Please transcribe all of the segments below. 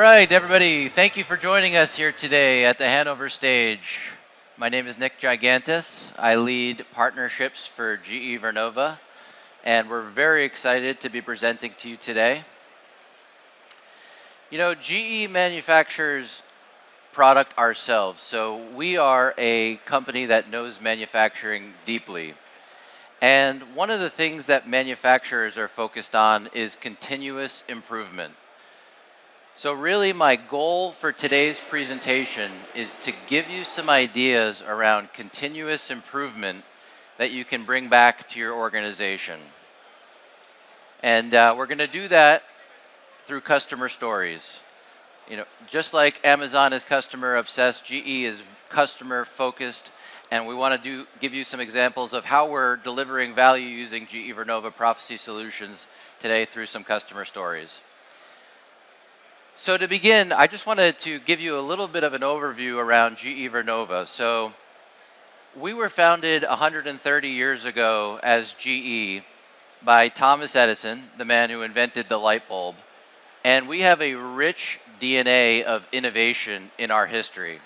right, everybody, thank you for joining us here today at the Hannover stage. My name is Nick Gigantis. I lead partnerships for GE Vernova, and we're very excited to be presenting to you today. You know, GE manufactures product ourselves, so we are a company that knows manufacturing deeply. And one of the things that manufacturers are focused on is continuous improvement. So really my goal for today's presentation is to give you some ideas around continuous improvement that you can bring back to your organization. And we're going to do that through customer stories. You know, just like Amazon is customer obsessed, GE is customer focused, and we want to give you some examples of how we're delivering value using GE Vernova Proficy solutions today through some customer stories. So to begin, I just wanted to give you a little bit of an overview around GE Vernova. So we were founded 130 years ago as GE by Thomas Edison, the man who invented the light bulb. And we have a rich DNA of innovation in our history.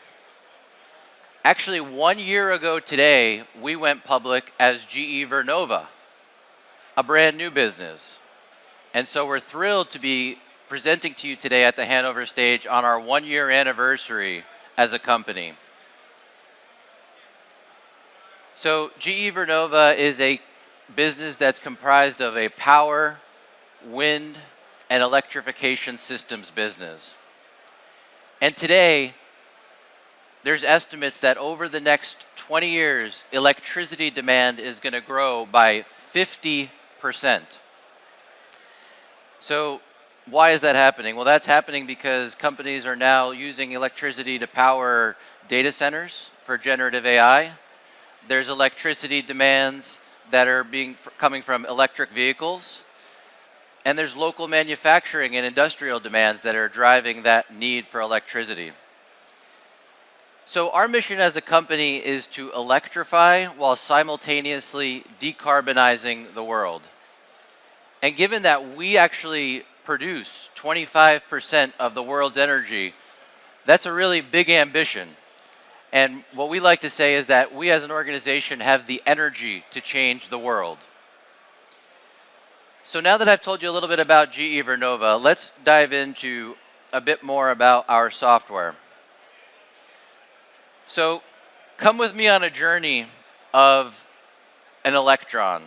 Actually, 1 year ago today, we went public as GE Vernova, a brand new business. And so we're thrilled to be presenting to you today at the Hannover stage on our 1 year anniversary as a company. So GE Vernova is a business that's comprised of a power, wind, and electrification systems business. And today, there's estimates that over the next 20 years, electricity demand is going to grow by 50%. So why is that happening? Well, that's happening because companies are now using electricity to power data centers for generative AI. There's electricity demands that are coming from electric vehicles. And there's local manufacturing and industrial demands that are driving that need for electricity. So our mission as a company is to electrify while simultaneously decarbonizing the world. And given that we actually produce 25% of the world's energy, that's a really big ambition. And what we like to say is that we as an organization have the energy to change the world. So now that I've told you a little bit about GE Vernova, let's dive into a bit more about our software. So come with me on a journey of an electron.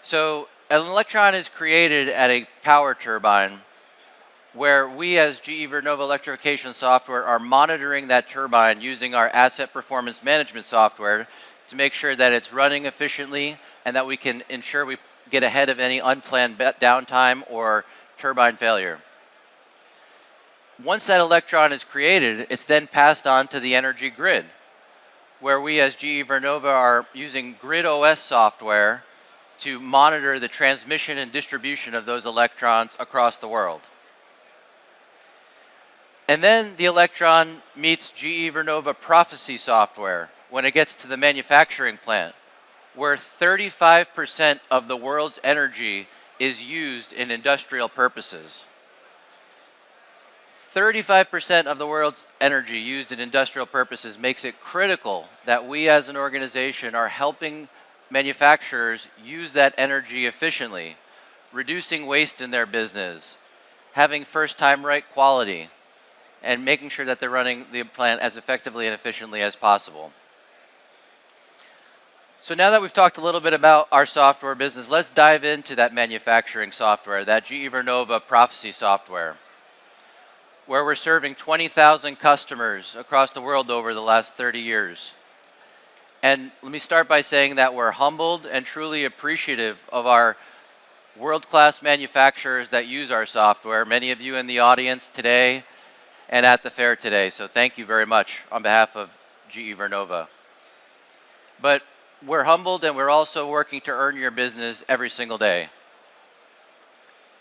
So an electron is created at a power turbine where we as GE Vernova electrification software are monitoring that turbine using our asset performance management software to make sure that it's running efficiently and that we can ensure we get ahead of any unplanned downtime or turbine failure. Once that electron is created, it's then passed on to the energy grid, where we as GE Vernova are using Grid OS software to monitor the transmission and distribution of those electrons across the world. And then the electron meets GE Vernova Proficy software when it gets to the manufacturing plant, where 35% of the world's energy is used in industrial purposes. 35% of the world's energy used in industrial purposes makes it critical that we as an organization are helping manufacturers use that energy efficiently, reducing waste in their business, having first-time right quality, and making sure that they're running the plant as effectively and efficiently as possible. So now that we've talked a little bit about our software business, let's dive into that manufacturing software, that GE Vernova Proficy software, where we're serving 20,000 customers across the world over the last 30 years. And let me start by saying that we're humbled and truly appreciative of our world-class manufacturers that use our software, many of you in the audience today and at the fair today. So thank you very much on behalf of GE Vernova. But we're humbled and we're also working to earn your business every single day.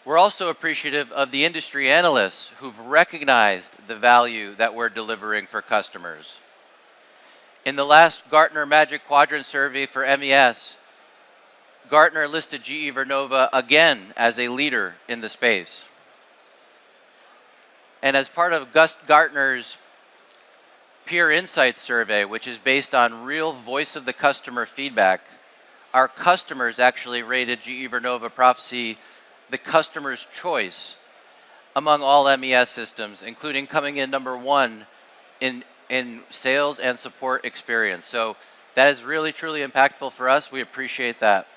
We're also appreciative of the industry analysts who've recognized the value that we're delivering for customers. In the last Gartner Magic Quadrant survey for MES, Gartner listed GE Vernova again as a leader in the space. And as part of Gus Gartner's Peer Insights survey, which is based on real voice of the customer feedback, our customers actually rated GE Vernova Proficy the customer's choice among all MES systems, including coming in #1 in sales and support experience. So that is really, truly impactful for us. We appreciate that.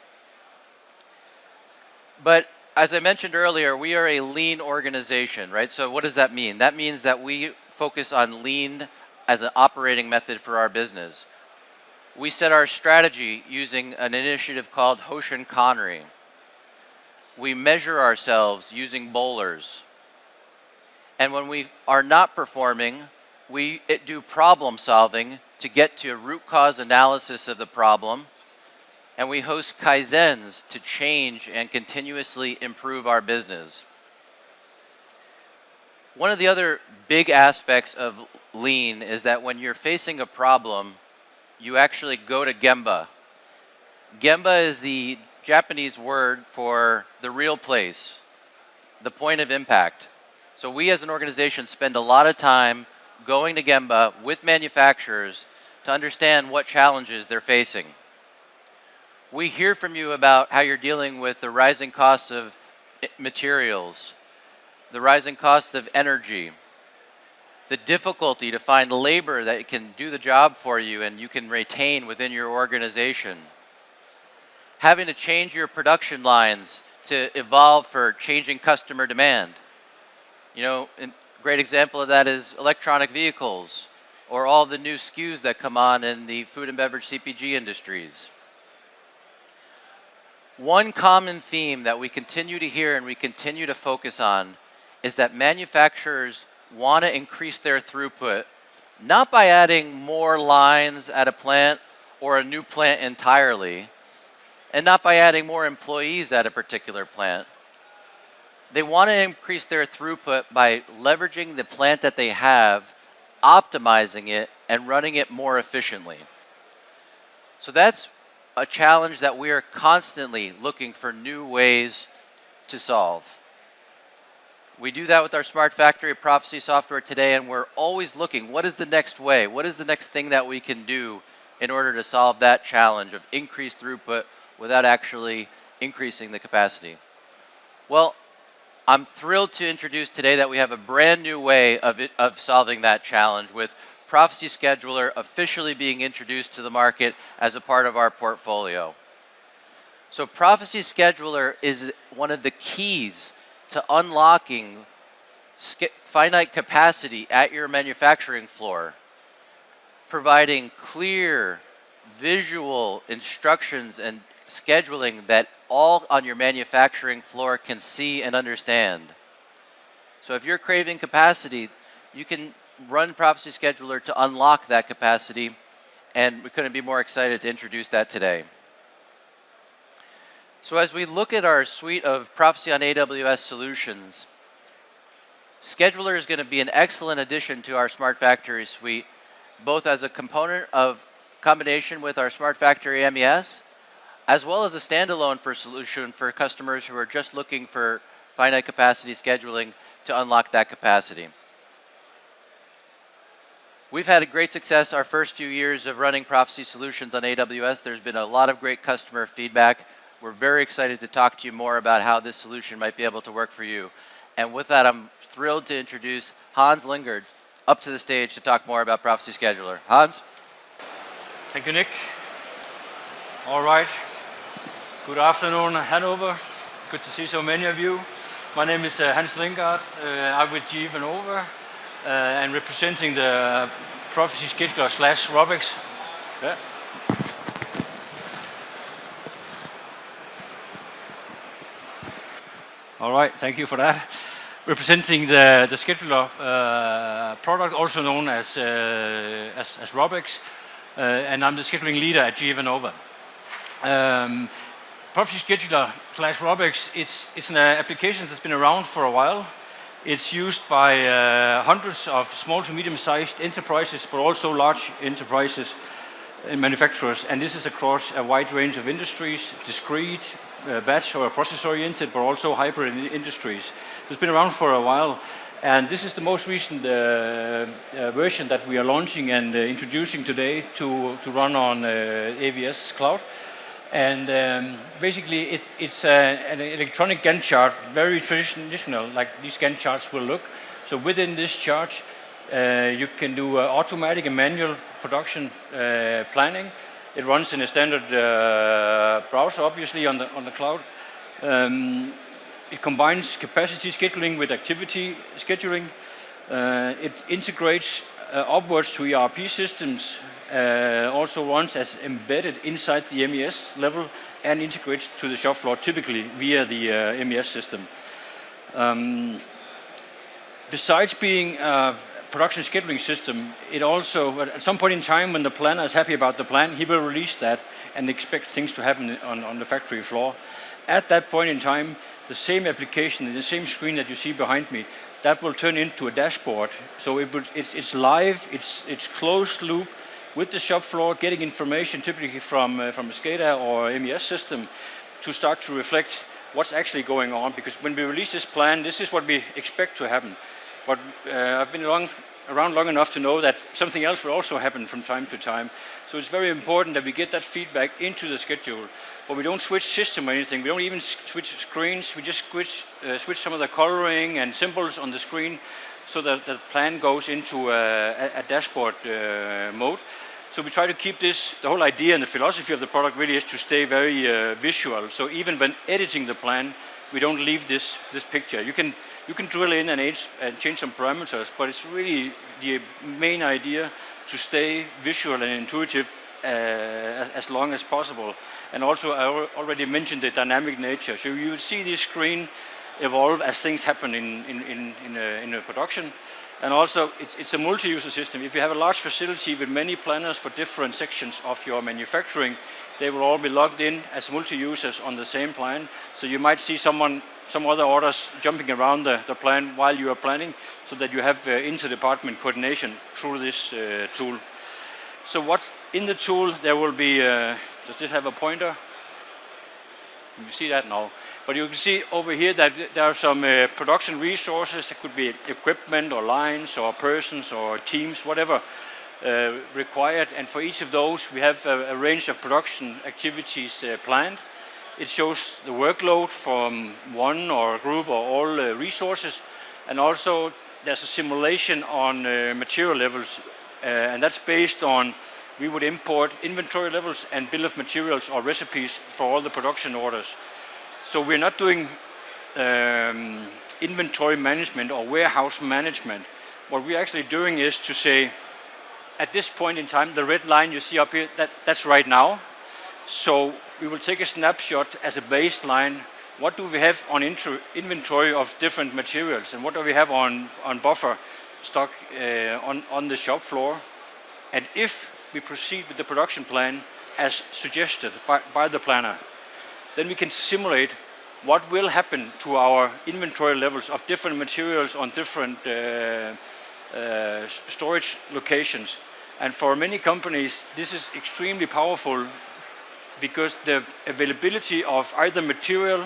But as I mentioned earlier, we are a lean organization, right? So what does that mean? That means that we focus on lean as an operating method for our business. We set our strategy using an initiative called Hoshin Connery. We measure ourselves using bowlers. And when we are not performing, we do problem solving to get to a root cause analysis of the problem. And we host Kaizens to change and continuously improve our business. One of the other big aspects of lean is that when you're facing a problem, you actually go to Gemba. Gemba is the Japanese word for the real place, the point of impact. So we as an organization spend a lot of time going to Gemba with manufacturers to understand what challenges they're facing. We hear from you about how you're dealing with the rising costs of materials, the rising cost of energy, the difficulty to find labor that can do the job for you and you can retain within your organization, having to change your production lines to evolve for changing customer demand. You know, a great example of that is electronic vehicles or all the new SKUs that come on in the food and beverage CPG industries. One common theme that we continue to hear and we continue to focus on is that manufacturers want to increase their throughput, not by adding more lines at a plant or a new plant entirely, and not by adding more employees at a particular plant. They want to increase their throughput by leveraging the plant that they have, optimizing it, and running it more efficiently. So that's a challenge that we are constantly looking for new ways to solve. We do that with our Smart Factory Proficy software today, and we're always looking, what is the next way? What is the next thing that we can do in order to solve that challenge of increased throughput without actually increasing the capacity? Well, I'm thrilled to introduce today that we have a brand new way of solving that challenge with Proficy Scheduler officially being introduced to the market as a part of our portfolio. So Proficy Scheduler is one of the keys to unlocking finite capacity at your manufacturing floor, providing clear visual instructions and scheduling that all on your manufacturing floor can see and understand. So if you're craving capacity, you can run Proficy Scheduler to unlock that capacity, and we couldn't be more excited to introduce that today. So as we look at our suite of Proficy on AWS solutions, Scheduler is going to be an excellent addition to our Smart Factory suite, both as a component of combination with our Smart Factory MES, as well as a standalone solution for customers who are just looking for finite capacity scheduling to unlock that capacity. We've had a great success our first few years of running Proficy solutions on AWS. There's been a lot of great customer feedback. We're very excited to talk to you more about how this solution might be able to work for you. And with that, I'm thrilled to introduce Hans Lingard up to the stage to talk more about Proficy Scheduler. Hans? Thank you, Nick. All right. Good afternoon, Hannover. Good to see so many of you. My name is Hans Lingard. I'm with GE Vernova and representing the Proficy Scheduler / Robex. Yeah. All right, thank you for that. Representing the scheduler product, also known as Robex, and I'm the scheduling leader at GE Vernova. Proficy Scheduler / Robex, it's an application that's been around for a while. It's used by hundreds of small to medium-sized enterprises, but also large enterprises and manufacturers. And this is across a wide range of industries: discrete, batch or process-oriented, but also hybrid industries. So it's been around for a while, and this is the most recent version that we are launching and introducing today to run on AWS Cloud. And basically, it's an electronic Gantt chart, very traditional, like these Gantt charts will look. So within this chart, you can do automatic and manual production planning. It runs in a standard browser, obviously on the cloud. It combines capacity scheduling with activity scheduling. It integrates upwards to ERP systems. Also runs as embedded inside the MES level and integrates to the shop floor, typically via the MES system. Besides being a production scheduling system, it also, at some point in time when the planner is happy about the plan, he will release that and expect things to happen on the factory floor. At that point in time, the same application, the same screen that you see behind me, that will turn into a dashboard. So it's live, it's closed loop, with the shop floor, getting information typically from a SCADA or MES system to start to reflect what's actually going on. Because when we release this plan, this is what we expect to happen. But I've been around long enough to know that something else will also happen from time to time. So it's very important that we get that feedback into the schedule. But we don't switch system or anything. We don't even switch screens. We just switch some of the coloring and symbols on the screen so that the plan goes into a dashboard mode. So we try to keep this, the whole idea and the philosophy of the product really is to stay very visual. So even when editing the plan, we don't leave this picture. You can drill in and change some parameters, but it's really the main idea to stay visual and intuitive as long as possible. And also I already mentioned the dynamic nature. So you will see this screen evolve as things happen in a production. And also, it's a multi-user system. If you have a large facility with many planners for different sections of your manufacturing, they will all be logged in as multi-users on the same plan. So you might see some other orders jumping around the plan while you are planning, so that you have inter-department coordination through this tool. So what's in the tool, there will be, does this have a pointer? You see that now. But you can see over here that there are some production resources. It could be equipment or lines or persons or teams, whatever required. And for each of those, we have a range of production activities planned. It shows the workload from one or a group or all resources. And also there's a simulation on material levels. And that's based on, we would import inventory levels and bill of materials or recipes for all the production orders. So we're not doing inventory management or warehouse management. What we're actually doing is to say, at this point in time, the red line you see up here, that's right now. So we will take a snapshot as a baseline. What do we have on inventory of different materials, and what do we have on buffer stock on the shop floor? And if we proceed with the production plan as suggested by the planner, then we can simulate what will happen to our inventory levels of different materials on different storage locations. And for many companies, this is extremely powerful because the availability of either material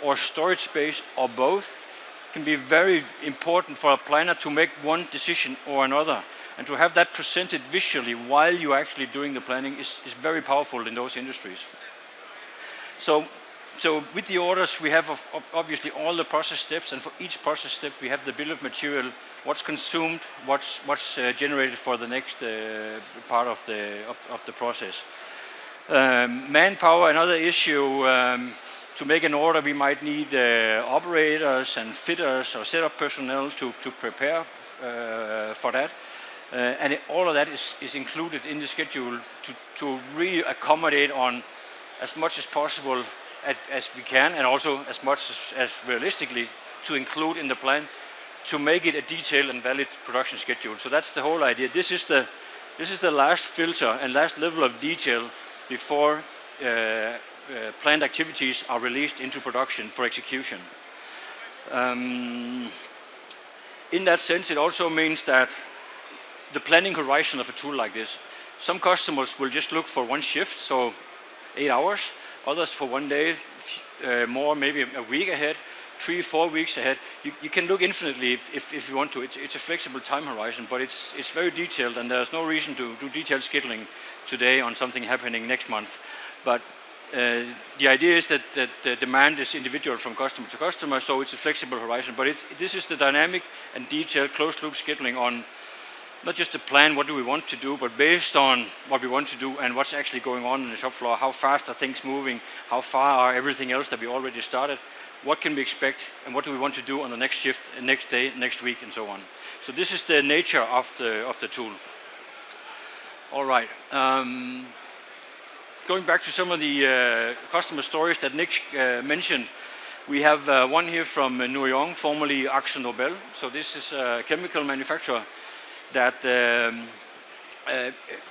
or storage space or both can be very important for a planner to make one decision or another. And to have that presented visually while you're actually doing the planning is very powerful in those industries. So with the orders, we have obviously all the process steps, and for each process step, we have the bill of material, what's consumed, what's generated for the next part of the process. Manpower, another issue. To make an order, we might need operators and fitters or setup personnel to prepare for that. And all of that is included in the schedule to really accommodate on as much as possible as we can, and also as much as realistically to include in the plan to make it a detailed and valid production schedule. So that's the whole idea. This is the last filter and last level of detail before planned activities are released into production for execution. In that sense, it also means that the planning horizon of a tool like this, some customers will just look for one shift, so 8 hours, others for one day, more, maybe a week ahead, 3-4 weeks ahead. You can look infinitely if you want to. It's a flexible time horizon, but it's very detailed, and there's no reason to do detailed scheduling today on something happening next month. But the idea is that the demand is individual from customer to customer, so it's a flexible horizon. But this is the dynamic and detailed closed-loop scheduling on not just a plan, what do we want to do, but based on what we want to do and what's actually going on in the shop floor, how fast are things moving, how far are everything else that we already started, what can we expect, and what do we want to do on the next shift, next day, next week, and so on. So this is the nature of the tool. All right. Going back to some of the customer stories that Nick mentioned, we have one here from Noyon, formerly AkzoNobel. So this is a chemical manufacturer that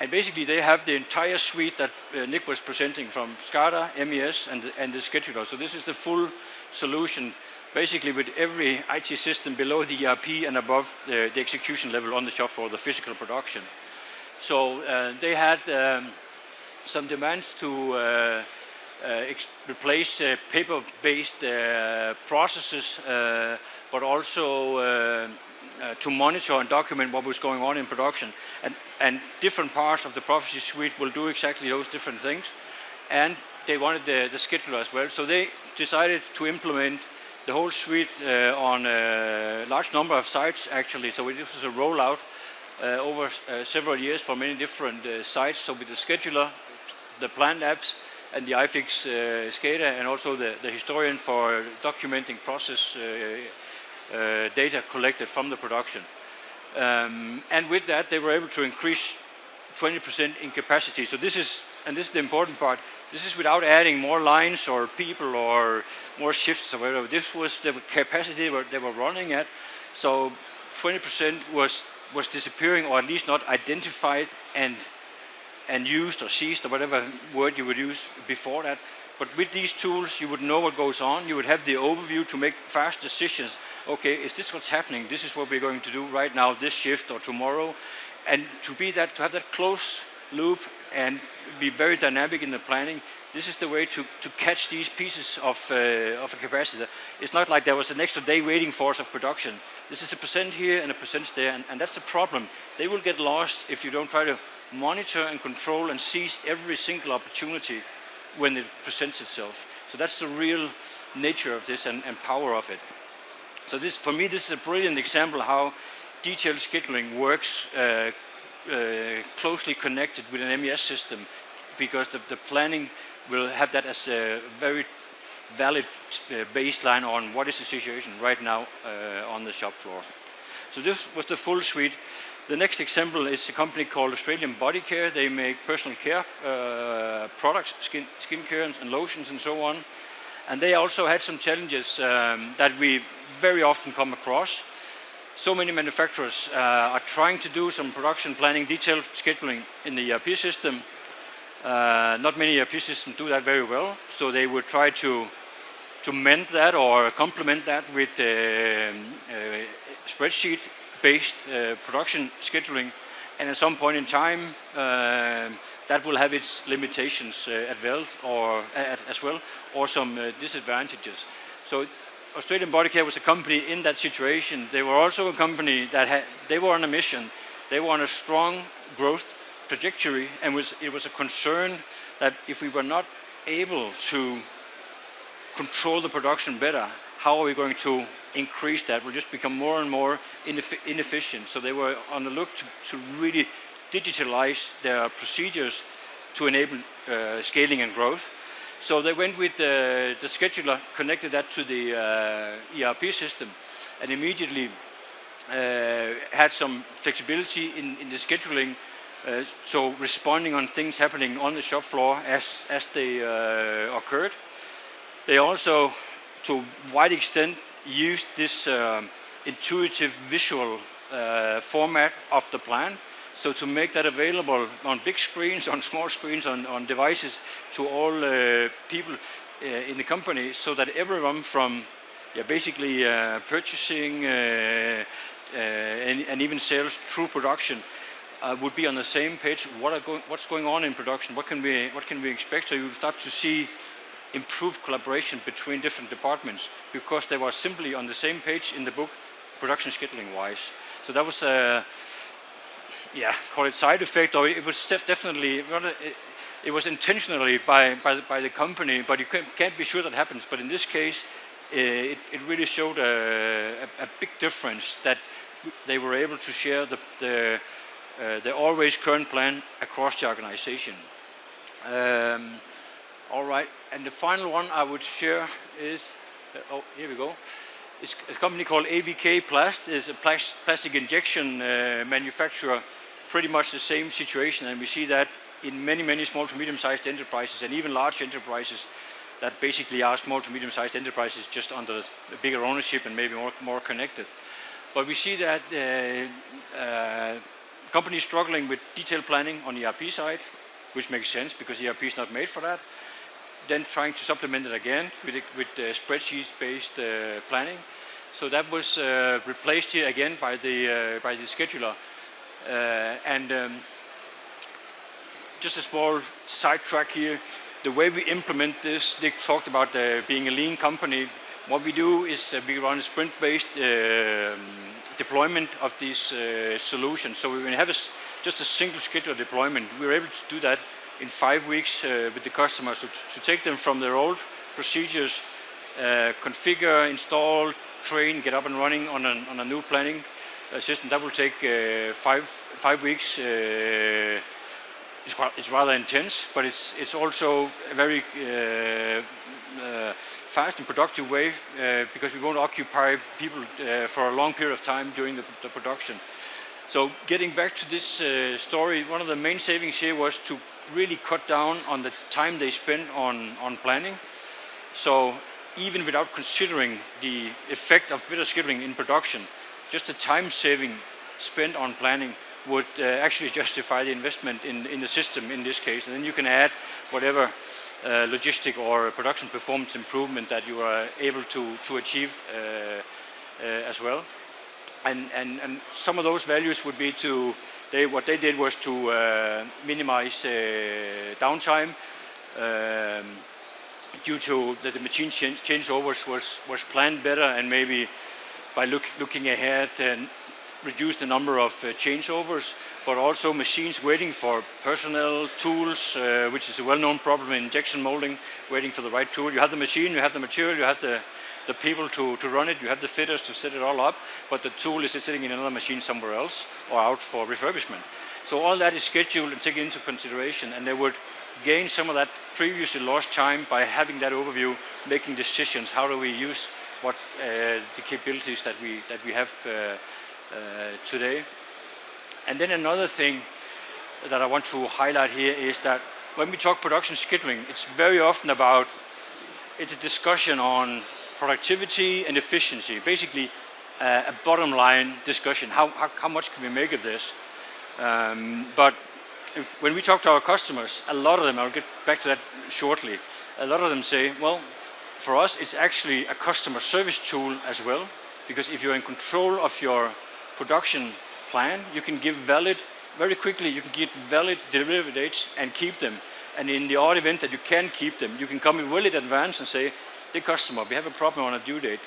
and basically they have the entire suite that Nick was presenting, from SCADA, MES, and the scheduler. So this is the full solution, basically with every IT system below the ERP and above the execution level on the shop floor, the physical production. So they had some demands to replace paper-based processes, but also to monitor and document what was going on in production. And different parts of the Proficy suite will do exactly those different things. And they wanted the scheduler as well. So they decided to implement the whole suite on a large number of sites, actually. So this was a rollout over several years for many different sites. So with the scheduler, the plant apps, and the iFix SCADA, and also the historian for documenting process data collected from the production. And with that, they were able to increase 20% in capacity. So this is the important part, this is without adding more lines or people or more shifts or whatever. This was the capacity they were running at. So 20% was disappearing, or at least not identified and used or seized, or whatever word you would use before that. But with these tools, you would know what goes on. You would have the overview to make fast decisions. Okay, is this what's happening? This is what we're going to do right now, this shift or tomorrow. And to have that close loop and be very dynamic in the planning, this is the way to catch these pieces of a capacity. It's not like there was an extra day waiting for us of production. This is a percent here and a percent there, and that's the problem. They will get lost if you don't try to monitor and control and seize every single opportunity when it presents itself. So that's the real nature of this and power of it. So this, for me, this is a brilliant example how detailed scheduling works closely connected with an MES system, because the planning will have that as a very valid baseline on what is the situation right now on the shop floor. So this was the full suite. The next example is a company called Australian Body Care. They make personal care products, skin care and lotions and so on. And they also had some challenges that we very often come across. So many manufacturers are trying to do some production planning, detailed scheduling in the ERP system. Not many ERP systems do that very well, so they would try to mend that or complement that with spreadsheet-based production scheduling, and at some point in time that will have its limitations as well, or some disadvantages. So Australian Body Care was a company in that situation. They were also a company that they were on a mission. They were on a strong growth trajectory, and it was a concern that if we were not able to control the production better, how are we going to increase that? We'll just become more and more inefficient. So they were on the look to really digitalize their procedures to enable scaling and growth. So they went with the scheduler, connected that to the ERP system, and immediately had some flexibility in the scheduling, so responding on things happening on the shop floor as they occurred. They also, to a wide extent, used this intuitive visual format of the plan. So to make that available on big screens, on small screens, on devices to all people in the company, so that everyone from basically purchasing and even sales through production would be on the same page. What's going on in production? What can we expect? So you start to see improved collaboration between different departments because they were simply on the same page in the book, production scheduling wise. So that was a, call it side effect, or it was definitely, it was intentionally by the company, but you can't be sure that happens. But in this case, it really showed a big difference that they were able to share the always current plan across the organization. All right, and the final one I would share is, here we go. It's a company called AVK Plast. It's a plastic injection manufacturer, pretty much the same situation, and we see that in many small to medium-sized enterprises and even large enterprises that basically are small to medium-sized enterprises just under a bigger ownership and maybe more connected. But we see that companies struggling with detailed planning on the ERP side, which makes sense because ERP is not made for that. Then trying to supplement it again with spreadsheet-based planning. So that was replaced here again by the scheduler. Just a small sidetrack here. The way we implement this, Dick talked about being a lean company. What we do is we run a sprint-based deployment of these solutions. So when we have just a single scheduler deployment, we're able to do that in 5 weeks with the customers. So to take them from their old procedures, configure, install, train, get up and running on a new planning system, that will take 5 weeks. It's rather intense, but it's also a very fast and productive way because we won't occupy people for a long period of time during the production. So getting back to this story, one of the main savings here was to really cut down on the time they spend on planning. So even without considering the effect of better scheduling in production, just the time saving spent on planning would actually justify the investment in the system in this case. And then you can add whatever logistic or production performance improvement that you are able to achieve as well. And some of those values would be what they did was to minimize downtime due to that the machine changeovers was planned better, and maybe by looking ahead and reduce the number of changeovers, but also machines waiting for personnel, tools, which is a well-known problem in injection molding, waiting for the right tool. You have the machine, you have the material, you have the people to run it, you have the fitters to set it all up, but the tool is sitting in another machine somewhere else or out for refurbishment. So all that is scheduled and taken into consideration, and they would gain some of that previously lost time by having that overview, making decisions. How do we use what the capabilities that we have today? And then another thing that I want to highlight here is that when we talk production scheduling, it's very often it's a discussion on productivity and efficiency, basically a bottom line discussion. How much can we make of this? But when we talk to our customers, a lot of them, I'll get back to that shortly, a lot of them say, well, for us it's actually a customer service tool as well, because if you're in control of your production plan, you can give very quickly you can get valid delivery dates and keep them. And in the odd event that you can keep them, you can come in well in advance and say, the customer, we have a problem on a due date.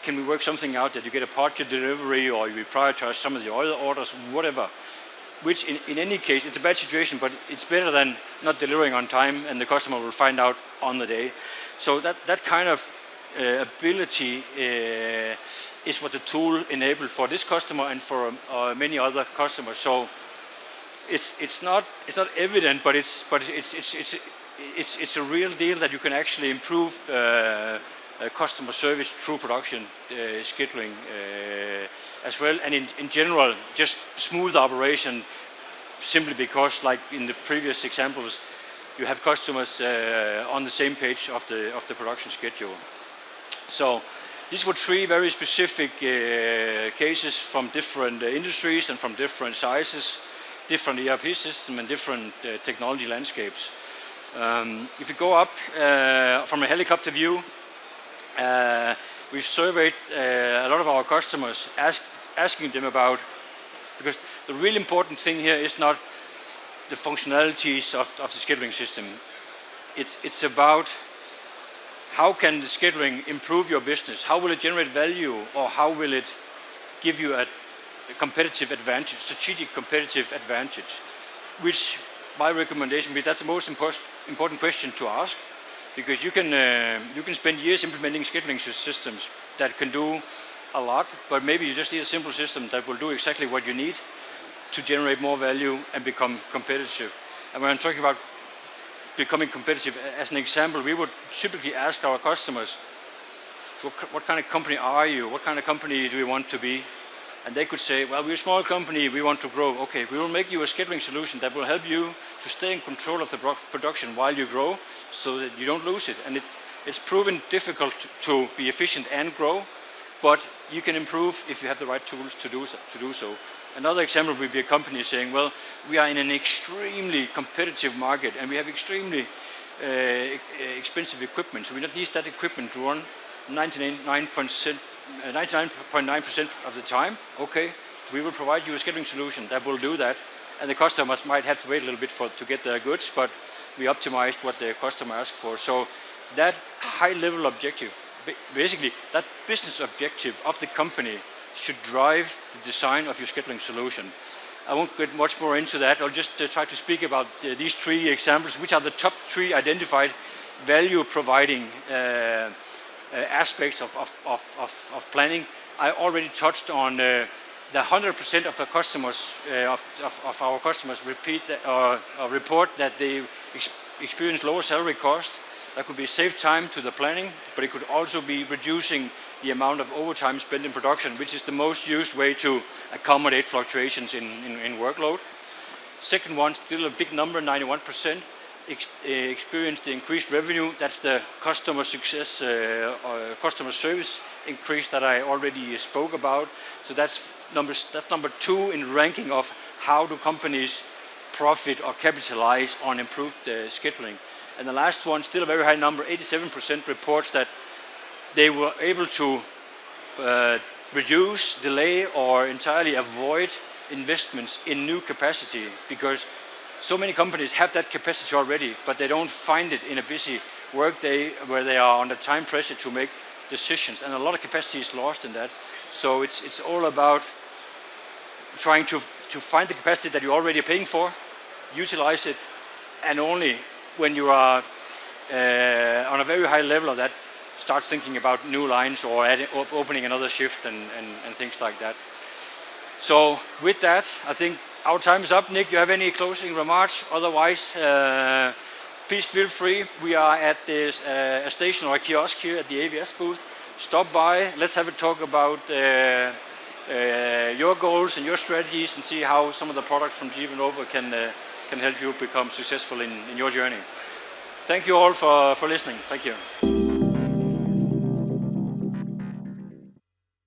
Can we work something out that you get a partial delivery, or you prioritize some of the other orders, whatever. Which in any case, it's a bad situation, but it's better than not delivering on time and the customer will find out on the day. So that kind of ability is what the tool enabled for this customer and for many other customers. So it's not evident, but it's a real deal that you can actually improve customer service through production scheduling as well, and in general just smooth operation, simply because, like in the previous examples, you have customers on the same page of the production schedule. So these were 3 very specific cases from different industries and from different sizes, different ERP systems and different technology landscapes. If you go up from a helicopter view, we've surveyed a lot of our customers, asking them about, because the really important thing here is not the functionalities of the scheduling system. It's about how can the scheduling improve your business? How will it generate value, or how will it give you a competitive advantage, strategic competitive advantage? Which, my recommendation, that's the most important question to ask, because you can spend years implementing scheduling systems that can do a lot, but maybe you just need a simple system that will do exactly what you need to generate more value and become competitive. And when I'm talking about becoming competitive, as an example, we would typically ask our customers, what kind of company are you? What kind of company do we want to be? And they could say, well, we're a small company, we want to grow. Okay, we will make you a scheduling solution that will help you to stay in control of the production while you grow, so that you don't lose it. And it's proven difficult to be efficient and grow, but you can improve if you have the right tools to do so. Another example would be a company saying, well, we are in an extremely competitive market and we have extremely expensive equipment, so we don't need that equipment to run 99.9% of the time. Okay, we will provide you a scheduling solution that will do that, and the customers might have to wait a little bit to get their goods, but we optimized what the customer asked for. So that high level objective, basically that business objective of the company, should drive the design of your scheduling solution. I won't get much more into that. I'll just try to speak about these three examples, which are the top three identified value providing aspects of planning. I already touched on the 100% of the customers, of our customers report that they experience lower salary cost. That could be save time to the planning, but it could also be reducing the amount of overtime spent in production, which is the most used way to accommodate fluctuations in workload. Second one, still a big number, 91%, experience the increased revenue. That's the customer success, customer service increase that I already spoke about. So that's number two in ranking of how do companies profit or capitalize on improved scheduling. And the last one, still a very high number, 87% reports that they were able to reduce, delay, or entirely avoid investments in new capacity, because so many companies have that capacity already, but they don't find it in a busy workday where they are under time pressure to make decisions, and a lot of capacity is lost in that. So it's all about trying to find the capacity that you're already paying for, utilize it, and only when you are on a very high level of that, start thinking about new lines or opening another shift and things like that. So with that, I think our time is up. Nick, you have any closing remarks? Otherwise, please feel free. We are at this a station or a kiosk here at the AVS booth. Stop by, let's have a talk about your goals and your strategies, and see how some of the products from Vernova can help you become successful in your journey. Thank you all for listening. Thank you.